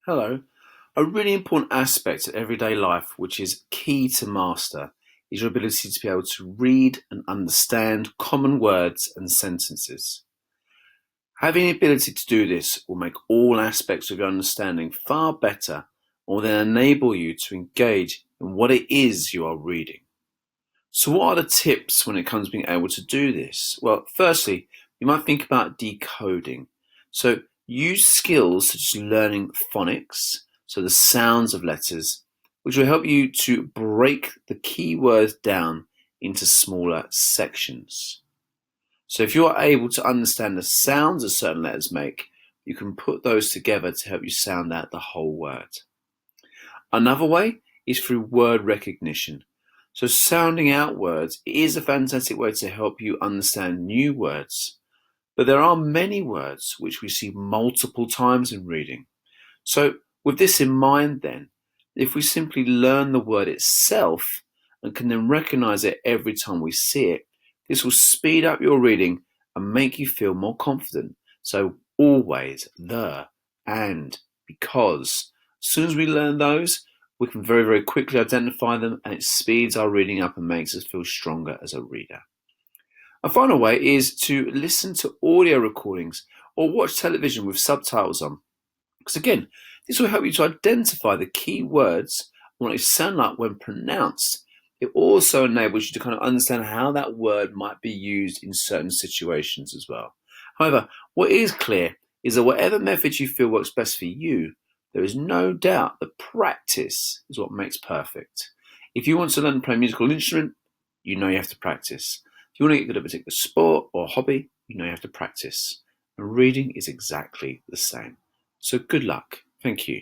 Hello. A really important aspect of everyday life, which is key to master, is your ability to be able to read and understand common words and sentences. Having the ability to do this will make all aspects of your understanding far better and will then enable you to engage in what it is you are reading. So, what are the tips when it comes to being able to do this? Well, firstly, you might think about decoding. So, use skills such as learning phonics, so the sounds of letters, which will help you to break the key words down into smaller sections. So, if you're able to understand the sounds that certain letters make, you can put those together to help you sound out the whole word. Another way is through word recognition. So sounding out words is a fantastic way to help you understand new words. But there are many words which we see multiple times in reading. So with this in mind then, if we simply learn the word itself and can then recognize it every time we see it, this will speed up your reading and make you feel more confident. So always, the, and, because. As soon as we learn those, we can very, very quickly identify them and it speeds our reading up and makes us feel stronger as a reader. A final way is to listen to audio recordings or watch television with subtitles on. Because again, this will help you to identify the key words and what they sound like when pronounced. It also enables you to kind of understand how that word might be used in certain situations as well. However, what is clear is that whatever method you feel works best for you, there is no doubt that practice is what makes perfect. If you want to learn to play a musical instrument, you know you have to practice. If you want to get good at a particular sport or hobby, you know you have to practice. And reading is exactly the same. So good luck. Thank you.